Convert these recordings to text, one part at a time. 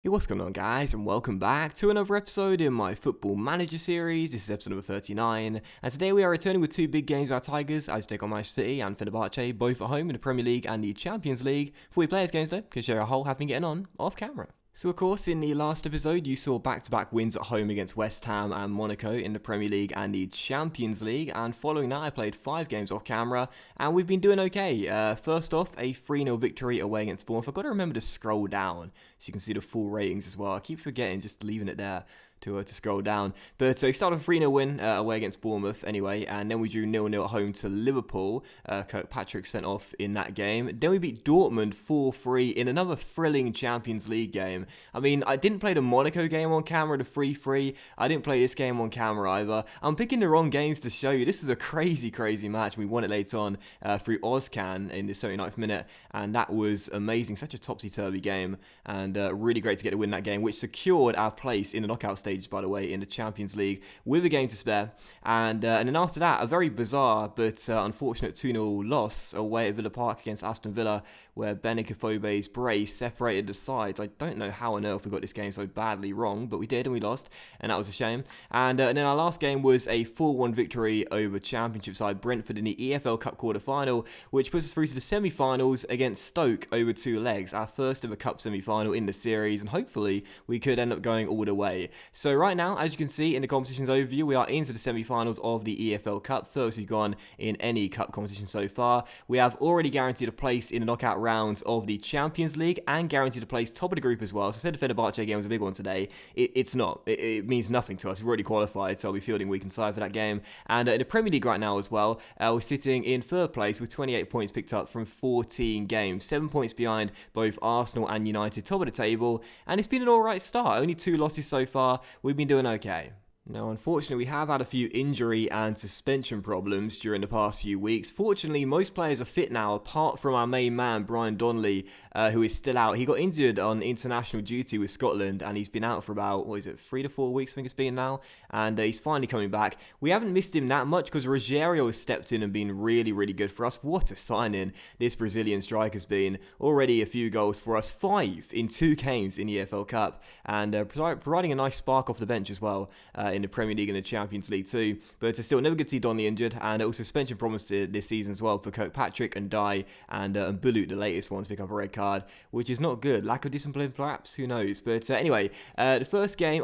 Hey, what's going on, guys, and welcome back to another episode in my Football Manager series. This is episode number 39, and today we are returning with two big games of our Tigers as we take on Manchester City and Fenerbahce, both at home in the Premier League and the Champions League. Before we play these games, though, can share how have been getting on off camera. So, of course, in the last episode, you saw back-to-back wins at home against West Ham and Monaco in the Premier League and the Champions League. And following that, I played 5 games off camera, and we've been doing okay. First off, a 3-0 victory away against Bournemouth. I've got to remember to scroll down so you can see the full ratings as well. I keep forgetting, just leaving it there to scroll down. But so we started a 3-0 win away against Bournemouth anyway, and then we drew 0-0 at home to Liverpool. Kirkpatrick sent off in that game. Then we beat Dortmund 4-3 in another thrilling Champions League game. I mean, I didn't play the Monaco game on camera, the 3-3. I didn't play this game on camera either. I'm picking the wrong games to show you. This is a crazy match. We won it late on through Ozcan in the 79th minute, and that was amazing. Such a topsy-turvy game, and really great to get to win that game, which secured our place in the knockout stage, by the way, in the Champions League with a game to spare. And then after that, a very bizarre but unfortunate 2-0 loss away at Villa Park against Aston Villa, where Benikafobe's brace separated the sides. I don't know how on earth we got this game so badly wrong, but we did, and we lost, and that was a shame. And then our last game was a 4-1 victory over Championship side Brentford in the EFL Cup quarter-final, which puts us through to the semi-finals against Stoke over 2 legs, our first ever Cup semi-final in the series, and hopefully we could end up going all the way. So right now, as you can see in the competitions overview, we are into the semi-finals of the EFL Cup, first we've gone in any cup competition so far. We have already guaranteed a place in the knockout rounds of the Champions League and guaranteed a place top of the group as well. So I said the Fenerbahce game was a big one today. It's not. It means nothing to us. We've already qualified, so I'll be fielding weak and side for that game. And in the Premier League right now as well, we're sitting in third place with 28 points picked up from 14 games, 7 points behind both Arsenal and United, top of the table. And it's been an alright start. Only 2 losses so far. We've been doing okay. Now, unfortunately, we have had a few injury and suspension problems during the past few weeks. Fortunately, most players are fit now, apart from our main man, Brian Donnelly, who is still out. He got injured on international duty with Scotland, and he's been out for about, 3 to 4 weeks, I think it's been now, and he's finally coming back. We haven't missed him that much because Rogério has stepped in and been really good for us. What a signing this Brazilian striker's been. Already a few goals for us, 5 in 2 games in the EFL Cup, and providing a nice spark off the bench as well in the Premier League and the Champions League too. But it's still never good to see Donnelly injured, and also suspension problems this season as well for Kirkpatrick and Dye and Bulut, the latest one, to pick up a red card, which is not good. Lack of discipline perhaps, who knows. But anyway, the first game,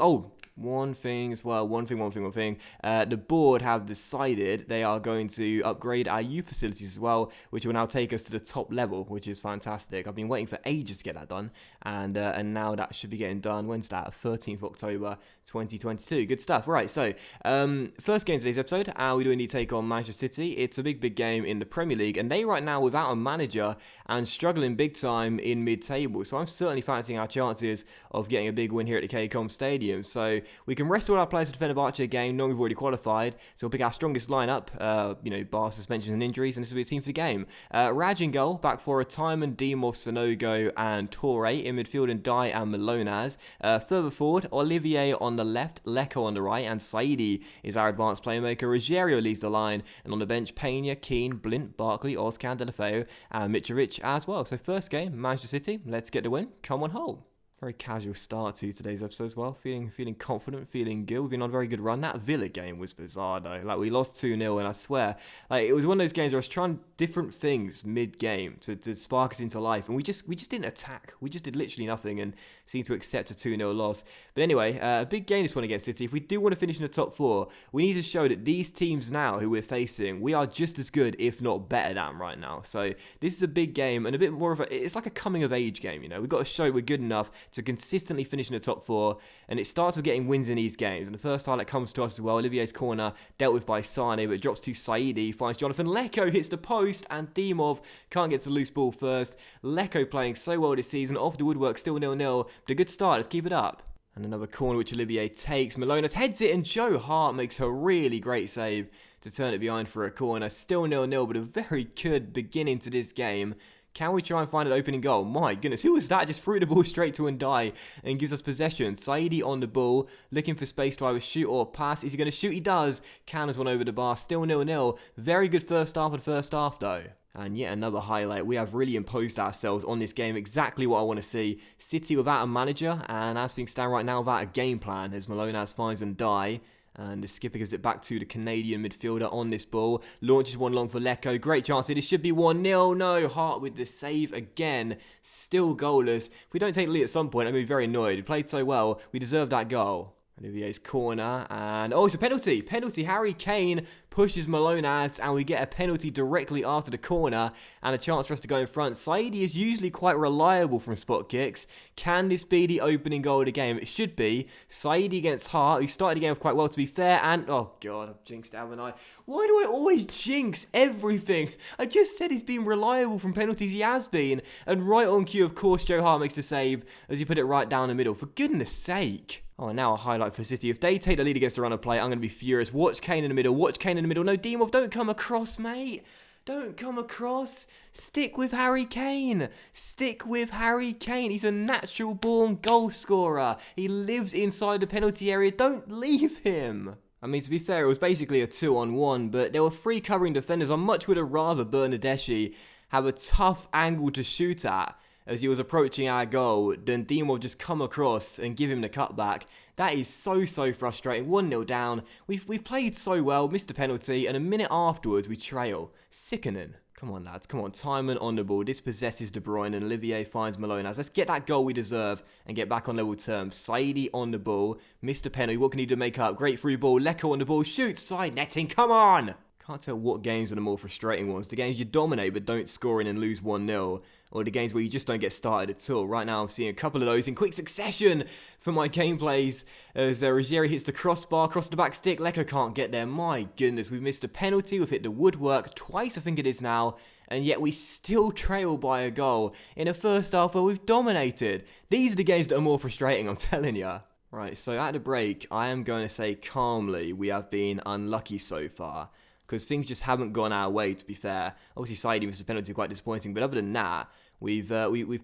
one thing. The board have decided they are going to upgrade our youth facilities as well, which will now take us to the top level, which is fantastic. I've been waiting for ages to get that done, and now that should be getting done. When's that? 13th October 2022. Good stuff. Right, so first game of today's episode, we do need to take on Manchester City. It's a big game in the Premier League, and they right now without a manager and struggling big time in mid-table. So I'm certainly fancying our chances of getting a big win here at the KCOM Stadium. So we can rest all our players for the Fenerbahce game, knowing we've already qualified. So we'll pick our strongest lineup, bar suspensions and injuries, and this will be a team for the game. Raj in goal, back for a Timon, Dimos, Sonogo, and Torre. In midfield, and Dye and Malonas. Further forward, Olivier on the left, Lecco on the right, and Saidi is our advanced playmaker. Rogério leads the line, and on the bench, Pena, Keane, Blint, Barkley, Ozcan, Delafeu, and Mitrovic as well. So first game, Manchester City. Let's get the win. Come on home. Very casual start to today's episode as well. Feeling confident, feeling good. We've been on a very good run. That Villa game was bizarre though. Like, we lost 2-0, and I swear, it was one of those games where I was trying different things mid-game to spark us into life, and we just didn't attack. We just did literally nothing and seemed to accept a 2-0 loss. But anyway, a big game this one against City. If we do want to finish in the top 4, we need to show that these teams now who we're facing, we are just as good, if not better than right now. So this is a big game and a bit more of it's like a coming of age game, you know. We've got to show we're good enough to consistently finish in the top 4, and it starts with getting wins in these games. And the first highlight comes to us as well. Olivier's corner dealt with by Sane, but it drops to Saidi, finds Jonathan. Lecco hits the post, and Dimov can't get to the loose ball first. Lecco playing so well this season, off the woodwork, still 0-0, but a good start. Let's keep it up. And another corner which Olivier takes. Malonas heads it, and Joe Hart makes a really great save to turn it behind for a corner. Still 0-0, but a very good beginning to this game. Can we try and find an opening goal? My goodness, who was that? Just threw the ball straight to Ndiaye and gives us possession. Saidi on the ball, looking for space to either shoot or pass. Is he going to shoot? He does. Cannons one over the bar. Still 0-0. Very good first half of the first half, though. And yet another highlight. We have really imposed ourselves on this game. Exactly what I want to see. City without a manager, and as things stand right now, without a game plan, as Malonas finds and die. And the skipper gives it back to the Canadian midfielder on this ball. Launches one long for Lecco. Great chance here. This should be 1-0. No, Hart with the save again. Still goalless. If we don't take the lead at some point, I'm going to be very annoyed. We played so well. We deserve that goal. Olivier's corner, and oh, it's a penalty. Penalty. Harry Kane pushes Malonas, and we get a penalty directly after the corner, and a chance for us to go in front. Saidi is usually quite reliable from spot kicks. Can this be the opening goal of the game? It should be. Saidi against Hart, who started the game off quite well, to be fair, and oh god, I've jinxed it, haven't I? Why do I always jinx everything? I just said he's been reliable from penalties. He has been, and right on cue, of course, Joe Hart makes the save as he put it right down the middle. For goodness sake. Oh, and now a highlight for City. If they take the lead against the run of play, I'm going to be furious. Watch Kane in the middle. Watch Kane in the middle. No, Dimov, don't come across, mate. Don't come across. Stick with Harry Kane. Stick with Harry Kane. He's a natural-born goal scorer. He lives inside the penalty area. Don't leave him. I mean, to be fair, it was basically a 2-on-1, but there were 3 covering defenders. I much would have rather Bernadeschi have a tough angle to shoot at as he was approaching our goal, then Dimov just come across and give him the cutback. That is so frustrating. 1-0 down. We've played so well, missed a penalty, and a minute afterwards we trail. Sickening. Come on, lads. Come on. Timon on the ball. Dispossesses De Bruyne, and Olivier finds Malonas. Let's get that goal we deserve and get back on level terms. Saidi on the ball. Missed a penalty. What can he do to make up? Great through ball. Lecco on the ball. Shoots. Side netting. Come on! Can't tell what games are the more frustrating ones. The games you dominate but don't score in and lose 1-0. Or the games where you just don't get started at all. Right now I'm seeing a couple of those in quick succession for my gameplays. As Ruggieri hits the crossbar, across the back stick. Lecco can't get there. My goodness, we've missed a penalty. We've hit the woodwork twice, I think it is now. And yet we still trail by a goal in a first half where we've dominated. These are the games that are more frustrating, I'm telling you. Right, so at the break, I am going to say calmly we have been unlucky so far. Because things just haven't gone our way, to be fair. Obviously, Saidi missed a penalty, quite disappointing. But other than that, we've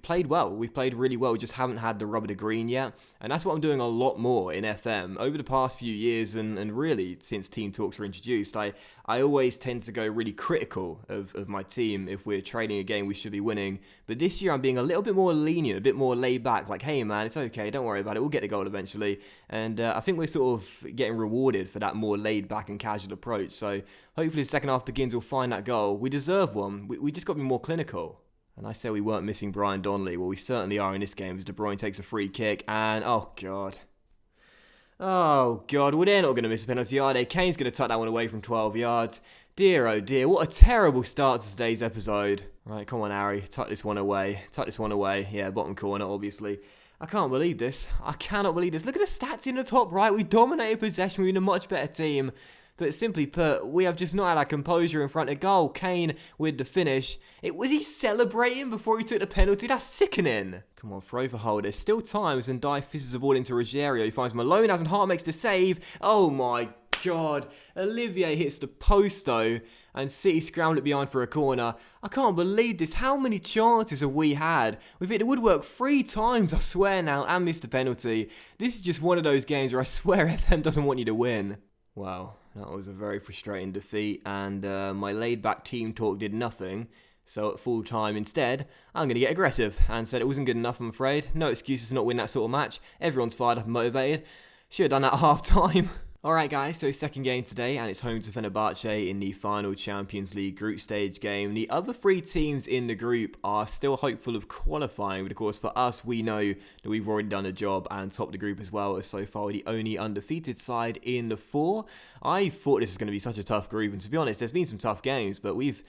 played well. We've played really well. We just haven't had the rubber to green yet. And that's what I'm doing a lot more in FM. Over the past few years, and really since Team Talks were introduced, I always tend to go really critical of my team. If we're trading a game we should be winning. But this year I'm being a little bit more lenient, a bit more laid back. Like, hey man, it's okay, don't worry about it. We'll get the goal eventually. And I think we're sort of getting rewarded for that more laid back and casual approach. So hopefully the second half begins, we'll find that goal. We deserve one. We just got to be more clinical. And I say we weren't missing Brian Donnelly. Well, we certainly are in this game as De Bruyne takes a free kick. And, oh, God. Oh, God. Well, they're not going to miss a penalty, are they? Kane's going to tuck that one away from 12 yards. Dear, oh, dear. What a terrible start to today's episode. Right, come on, Harry. Tuck this one away. Tuck this one away. Yeah, bottom corner, obviously. I can't believe this. I cannot believe this. Look at the stats in the top right. We dominated possession. We're in a much better team. But simply put, we have just not had our composure in front of goal. Kane with the finish. Was he celebrating before he took the penalty? That's sickening. Come on, throw for hold. There's still times when Dye fizzes the ball into Ruggieri. He finds Malonas and Hart makes the save. Oh my God. Olivier hits the post though. And City scrambled it behind for a corner. I can't believe this. How many chances have we had? We've hit the woodwork 3 times, I swear now, and missed a penalty. This is just one of those games where I swear FM doesn't want you to win. Wow, that was a very frustrating defeat, and my laid-back team talk did nothing. So at full time instead, I'm going to get aggressive, and said it wasn't good enough, I'm afraid. No excuses to not win that sort of match. Everyone's fired up and motivated. Should have done that at half-time. Alright guys, so second game today, and it's home to Fenerbahce in the final Champions League group stage game. The other 3 teams in the group are still hopeful of qualifying, but of course for us, we know that we've already done a job and topped the group as well, as so far the only undefeated side in the 4. I thought this was going to be such a tough group, and to be honest, there's been some tough games, but we've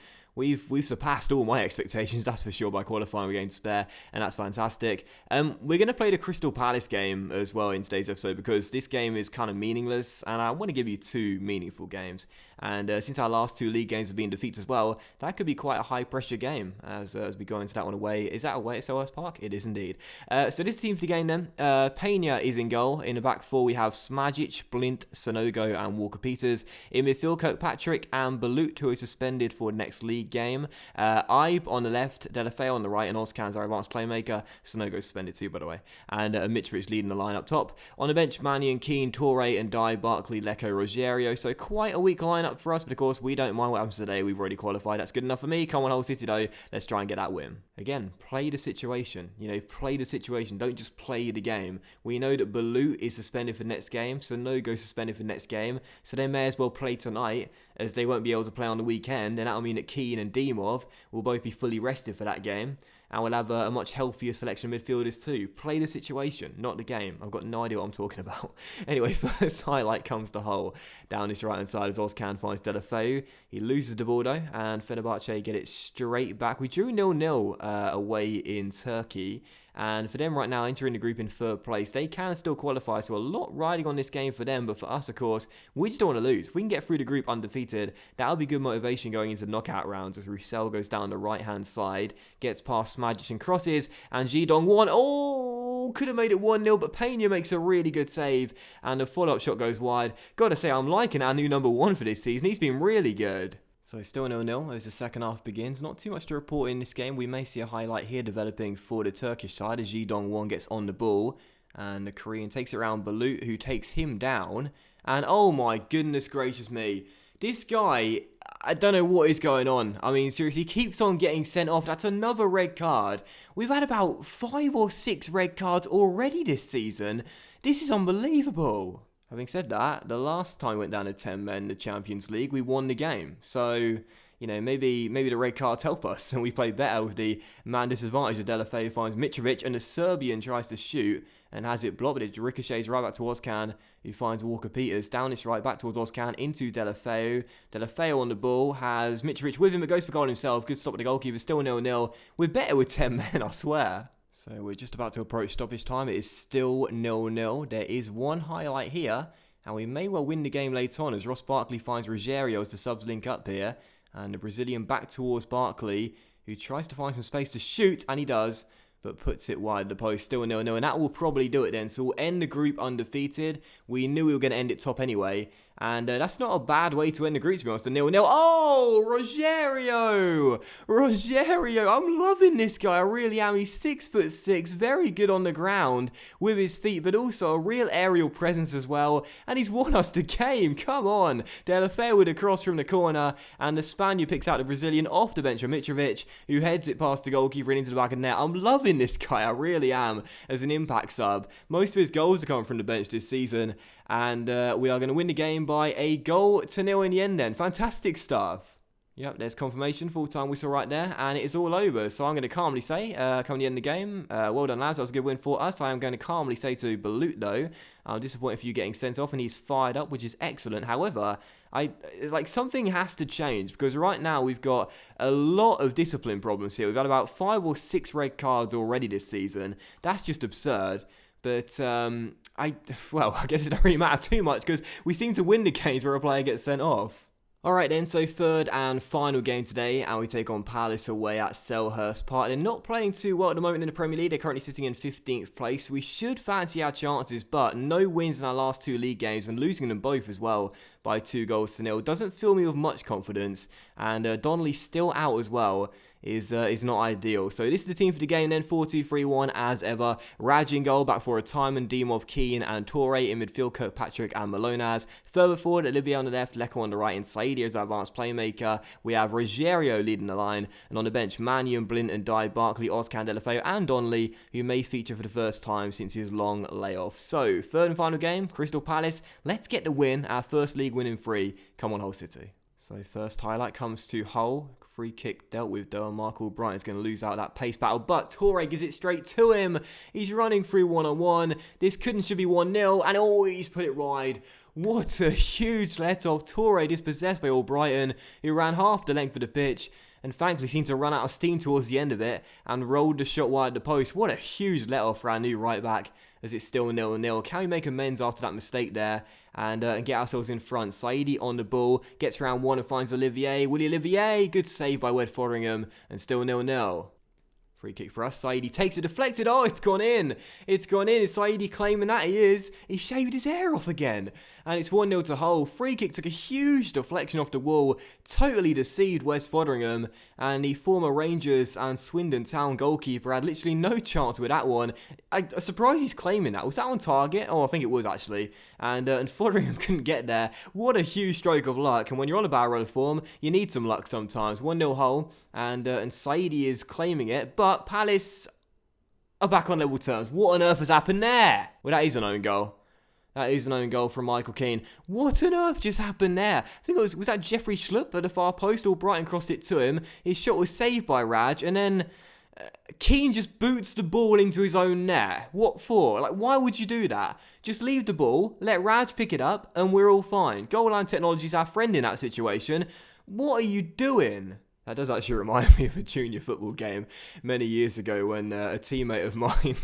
surpassed all my expectations, that's for sure, by qualifying against Spare, and that's fantastic. We're going to play the Crystal Palace game as well in today's episode, because this game is kind of meaningless, and I want to give you 2 meaningful games. And since our last 2 league games have been defeats as well, that could be quite a high-pressure game as we go into that one away. Is that away at Selhurst Park? It is indeed. So this team for the game then, Pena is in goal. In the back 4, we have Smajic, Blint, Sonogo, and Walker-Peters. In midfield, Kirkpatrick and Balut, who is suspended for next league League game. Ibe on the left, Delafeu on the right, and Ozcan's our advanced playmaker. Sonogo suspended too, by the way. And Mitrovic leading the line up top. On the bench, Mannion, Keane, Toure, and Dye, Barkley, Lecco, Rogerio. So quite a weak lineup for us, but of course, we don't mind what happens today. We've already qualified. That's good enough for me. Come on, Hull City, though. Let's try and get that win. Again, play the situation. Play the situation. Don't just play the game. We know that Balut is suspended for next game, Sonogo suspended for next game, so they may as well play tonight, as they won't be able to play on the weekend, and that'll mean that Keane and Dimov will both be fully rested for that game, and we'll have a much healthier selection of midfielders too. Play the situation, not the game. I've got no idea what I'm talking about. Anyway, first highlight comes to Hull. Down this right-hand side as Ozcan finds Delafeu. He loses the ball though, and Fenerbahce get it straight back. We drew 0-0 away in Turkey. And for them right now, entering the group in third place, they can still qualify. So a lot riding on this game for them. But for us, of course, we just don't want to lose. If we can get through the group undefeated, that'll be good motivation going into knockout rounds as Roussel goes down the right-hand side, gets past Smajic and crosses, and Jidong 1. Oh, could have made it 1-0, but Pena makes a really good save, and the follow-up shot goes wide. Gotta say, I'm liking our new number 1 for this season. He's been really good. So still 0-0 as the second half begins. Not too much to report in this game. We may see a highlight here developing for the Turkish side as Jidong 1 gets on the ball. And the Korean takes it around Balut, who takes him down. And oh my goodness gracious me. This guy, I don't know what is going on. I mean, seriously, he keeps on getting sent off. That's another red card. We've had about 5 or 6 red cards already this season. This is unbelievable. Having said that, the last time we went down to 10 men in the Champions League, we won the game. So, maybe the red cards help us, and we play better with the man disadvantage. The Delafeu finds Mitrovic, and the Serbian tries to shoot and has it blocked, but it ricochets right back to Ozcan, who finds Walker Peters. Down this right back towards Ozcan, into Delafeu. Delafeu on the ball, has Mitrovic with him, but goes for goal himself. Good stop with the goalkeeper, still 0-0. We're better with 10 men, I swear. So we're just about to approach stoppage time. It is still 0-0. There is one highlight here, and we may well win the game later on as Ross Barkley finds Rogerio as the subs link up here. And the Brazilian back towards Barkley, who tries to find some space to shoot, and he does, but puts it wide of the post. Still 0-0, and that will probably do it then. So we'll end the group undefeated. We knew we were going to end it top anyway. And that's not a bad way to end the group, to be honest. The 0-0. Oh, Rogerio! Rogerio! I'm loving this guy. I really am. He's 6'6", very good on the ground with his feet, but also a real aerial presence as well. And he's won us the game. Come on. Delafeu with a cross from the corner, and the Spaniard picks out the Brazilian off the bench from Mitrovic, who heads it past the goalkeeper and into the back of the net. I'm loving this guy. I really am as an impact sub. Most of his goals are coming from the bench this season. And we are going to win the game by a 0-0 in the end then. Fantastic stuff. Yep, there's confirmation, full-time whistle right there, and it is all over. So I'm going to calmly say, come the end of the game, well done lads, that was a good win for us. I am going to calmly say to Balut though, I'm disappointed for you getting sent off, and he's fired up, which is excellent. However, something has to change, because right now we've got a lot of discipline problems here. We've had about 5 or 6 red cards already this season. That's just absurd. But, I guess it don't really matter too much because we seem to win the games where a player gets sent off. Alright then, so third and final game today, and we take on Palace away at Selhurst Park. They're not playing too well at the moment in the Premier League. They're currently sitting in 15th place. We should fancy our chances, but no wins in our last 2 league games, and losing them both as well by 2-0 doesn't fill me with much confidence. And Donnelly's still out as well. Is not ideal. So this is the team for the game then, 4-2-3-1 as ever. Raj in goal, back for a Timon, Dimov, Keane and Toure. In midfield, Kirkpatrick and Malonas. Further forward, Olivier on the left, Lecco on the right, and Saidi as our advanced playmaker. We have Rogerio leading the line, and on the bench, Mannion, Blint and Dye, Barkley, Ozcan, Delafeu and Donnelly, who may feature for the first time since his long layoff. So, third and final game, Crystal Palace. Let's get the win, our first league win in 3. Come on, Hull City. So first highlight comes to Hull. Free kick dealt with though. Michael Bryant's going to lose out that pace battle, but Toure gives it straight to him. He's running through one-on-one. This should be 1-0, and oh, he's put it wide. What a huge let-off. Toure dispossessed by Albrighton, who ran half the length of the pitch, and thankfully seemed to run out of steam towards the end of it, and rolled the shot wide at the post. What a huge let-off for our new right-back, as it's still 0-0. Can we make amends after that mistake there and get ourselves in front? Saidi on the ball, gets round 1 and finds Olivier. Willie Olivier, good save by Wed Fotheringham, and still 0-0. Free kick for us. Saidi takes it deflected. Oh, it's gone in. It's gone in. Is Saidi claiming that? He is. He shaved his hair off again. and it's 1-0 to Hull. Free kick took a huge deflection off the wall, totally deceived West Foderingham, and the former Rangers and Swindon Town goalkeeper had literally no chance with that one. I'm surprised he's claiming that. Was that on target? Oh, I think it was actually. And Foderingham couldn't get there. What a huge stroke of luck. And when you're on a bad run of form, you need some luck sometimes. 1-0 Hull, and Saidi is claiming it, but Palace are back on level terms. What on earth has happened there? Well, that is an own goal. That is an own goal from Michael Keane. What on earth just happened there? I think was that Jeffrey Schlupp at the far post, or Brighton crossed it to him. His shot was saved by Raj, and then Keane just boots the ball into his own net. What for? Like, why would you do that? Just leave the ball, let Raj pick it up, and we're all fine. Goal line technology is our friend in that situation. What are you doing? That does actually remind me of a junior football game many years ago when a teammate of mine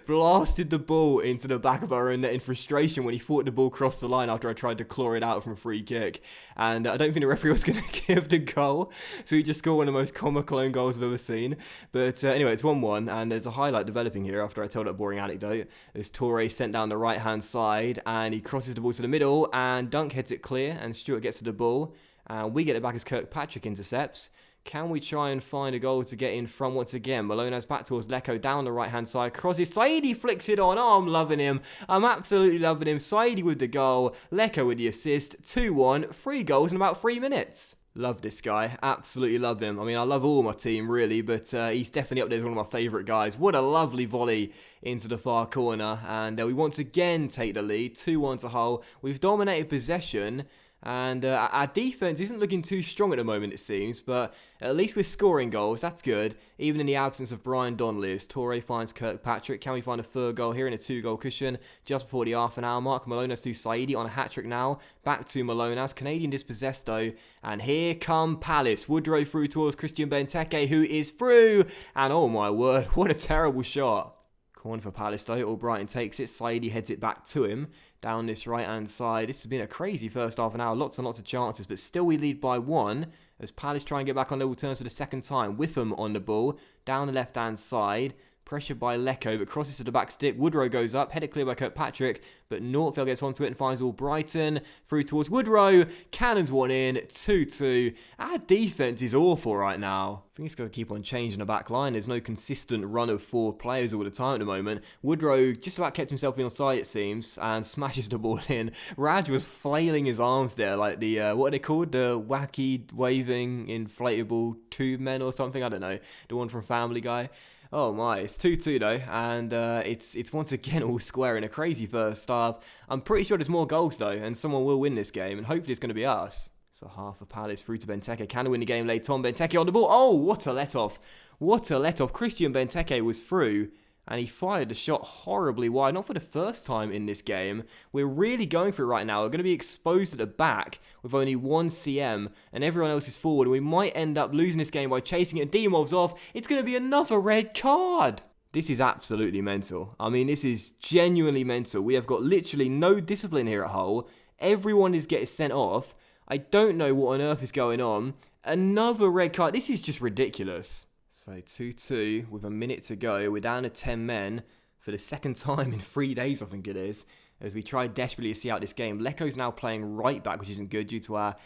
blasted the ball into the back of our own net in frustration when he thought the ball crossed the line after I tried to claw it out from a free kick. And I don't think the referee was going to give the goal, so he just scored one of the most comical own goals I've ever seen. But anyway, it's 1-1, and there's a highlight developing here after I told that boring anecdote. As Torre sent down the right-hand side, and he crosses the ball to the middle, and Dunk heads it clear, and Stewart gets to the ball. And we get it back as Kirkpatrick intercepts. Can we try and find a goal to get in front once again? Malone has back towards Lecco down the right-hand side. Crosses. Saidi flicks it on. Oh, I'm loving him. I'm absolutely loving him. Saidi with the goal. Lecco with the assist. 2-1. 3 goals in about 3 minutes. Love this guy. Absolutely love him. I mean, I love all my team, really, but he's definitely up there as one of my favourite guys. What a lovely volley into the far corner. And we once again take the lead. 2-1 to Hull. We've dominated possession. And our defence isn't looking too strong at the moment, it seems, but at least we're scoring goals. That's good, even in the absence of Brian Donnelly. As Torre finds Kirkpatrick. Can we find a third goal here in a 2-goal cushion just before the half-an-hour mark? Malonas to Saidi on a hat-trick now. Back to Malonas. Canadian dispossessed, though. And here come Palace. Woodrow through towards Christian Benteke, who is through. And oh my word, what a terrible shot. Corner for Palace, though. Albrighton takes it. Saidi heads it back to him down this right-hand side. This has been a crazy first half an hour. Lots and lots of chances, but still we lead by 1 as Palace try and get back on level terms for the second time. Witham on the ball, down the left-hand side. Pressured by Lecco, but crosses to the back stick. Woodrow goes up, headed clear by Kirkpatrick, but Northville gets onto it and finds Albrighton. Through towards Woodrow. Cannons one in, 2-2. Our defence is awful right now. I think it's going to keep on changing the back line. There's no consistent run of 4 players all the time at the moment. Woodrow just about kept himself in onside, it seems, and smashes the ball in. Raj was flailing his arms there like the, what are they called? The wacky, waving, inflatable tube men or something? I don't know. The one from Family Guy. Oh my, it's 2-2 though, and it's once again all square in a crazy first half. I'm pretty sure there's more goals though, and someone will win this game, and hopefully it's going to be us. So half of Palace through to Benteke. Can win the game late on. Benteke on the ball. Oh, what a let-off. What a let-off. Christian Benteke was through, and he fired the shot horribly wide. Not for the first time in this game. We're really going for it right now. We're going to be exposed at the back with only 1 CM, and everyone else is forward. And we might end up losing this game by chasing it. Dimov's off. It's going to be another red card. This is absolutely mental. I mean, this is genuinely mental. We have got literally no discipline here at Hull. Everyone is getting sent off. I don't know what on earth is going on. Another red card. This is just ridiculous. So 2-2 with a minute to go. We're down to 10 men for the second time in 3 days, I think it is, as we try desperately to see out this game. Lecco's now playing right back, which isn't good due to our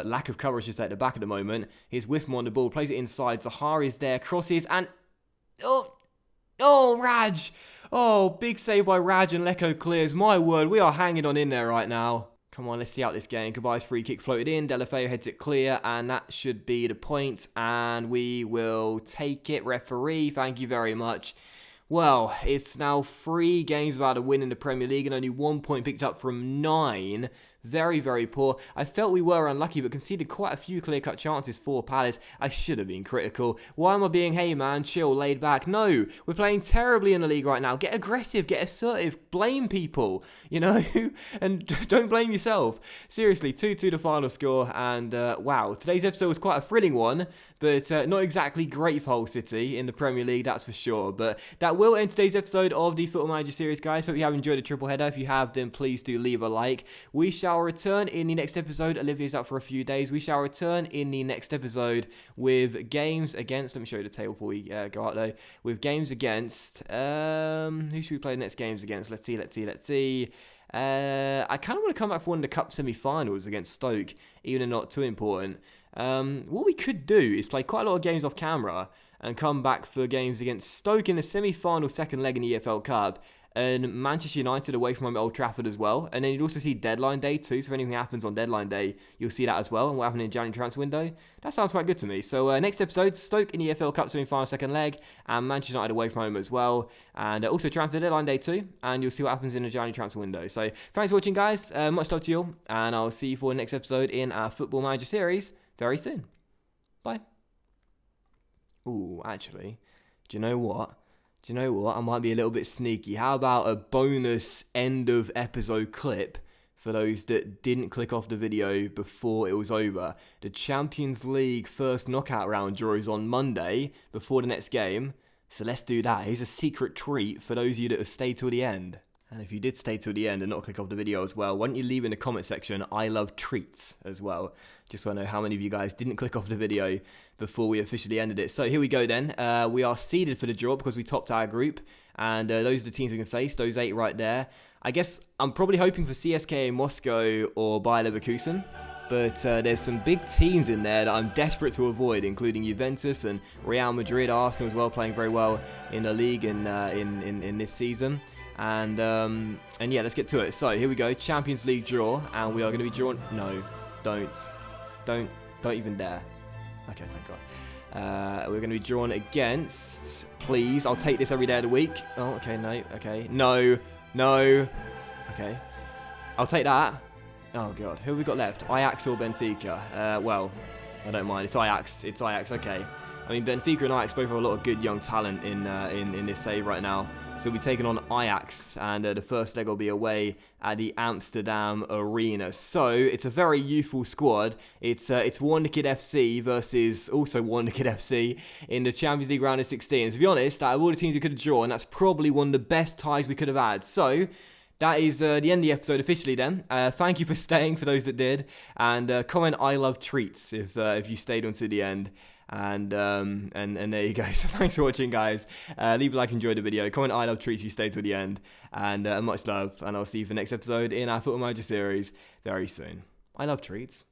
lack of coverage just at the back at the moment. Here's Whitmore on the ball, plays it inside. Zahari is there, crosses, and oh, Raj. Oh, big save by Raj, and Lecco clears. My word, we are hanging on in there right now. Come on, let's see out this game. Kabai's free kick floated in. Delafeu heads it clear, and that should be the point. And we will take it. Referee, thank you very much. Well, it's now 3 games without a win in the Premier League and only 1 point picked up from 9. Very, very poor. I felt we were unlucky, but conceded quite a few clear-cut chances for Palace. I should have been critical. Why am I being, hey man, chill, laid back? No, we're playing terribly in the league right now. Get aggressive, get assertive, blame people, you know, and don't blame yourself. Seriously, 2-2 the final score, and wow, today's episode was quite a thrilling one, but not exactly great for Hull City in the Premier League, that's for sure. But that will end today's episode of the Football Manager series, guys. Hope you have enjoyed the triple header. If you have, then please do leave a like. We shall return in the next episode. Olivia's out for a few days. We shall return in the next episode with games against, let me show you the table before we go out though, with games against, who should we play the next games against? Let's see. I kind of want to come back for one of the cup semi-finals against Stoke, even though not too important. What we could do is play quite a lot of games off camera and come back for games against Stoke in the semi-final second leg in the EFL Cup, and Manchester United away from home at Old Trafford as well. And then you'd also see deadline day too, so if anything happens on deadline day, you'll see that as well, and what happened in January transfer window. That sounds quite good to me. So next episode, Stoke in the EFL Cup semi-final second leg, and Manchester United away from home as well, and also transfer deadline day too, and you'll see what happens in the January transfer window. So thanks for watching, guys. Much love to you all, and I'll see you for the next episode in our Football Manager series very soon. Bye. Ooh, actually, do you know what? I might be a little bit sneaky. How about a bonus end of episode clip for those that didn't click off the video before it was over? The Champions League first knockout round draw is on Monday before the next game. So let's do that. Here's a secret treat for those of you that have stayed till the end. And if you did stay till the end and not click off the video as well, why don't you leave in the comment section, I love treats as well. Just so I know how many of you guys didn't click off the video before we officially ended it. So here we go then. We are seeded for the draw because we topped our group. And those are the teams we can face, those 8 right there. I guess I'm probably hoping for CSKA Moscow or Bayer Leverkusen. But there's some big teams in there that I'm desperate to avoid, including Juventus and Real Madrid, Arsenal as well, playing very well in the league in this season. And yeah, let's get to it. So here we go, Champions League draw, and we are going to be drawn. No, don't even dare. Okay, thank God. We're going to be drawn against. Please, I'll take this every day of the week. Oh, okay, no, okay, no. Okay, I'll take that. Oh God, who have we got left? Ajax or Benfica? Well, I don't mind. It's Ajax. Okay. I mean, Benfica and Ajax both have a lot of good young talent in this save right now. So we'll be taking on Ajax, and the first leg will be away at the Amsterdam Arena. So it's a very youthful squad. It's Warnekid FC versus also Warnekid FC in the Champions League round of 16. And to be honest, out of all the teams we could have drawn, that's probably one of the best ties we could have had. So that is the end of the episode officially then. Thank you for staying for those that did, and comment I love treats if you stayed until the end. And there you go. So thanks for watching, guys. Leave a like, enjoy the video. Comment I love treats if you stayed till the end. And much love. And I'll see you for the next episode in our Football Manager series very soon. I love treats.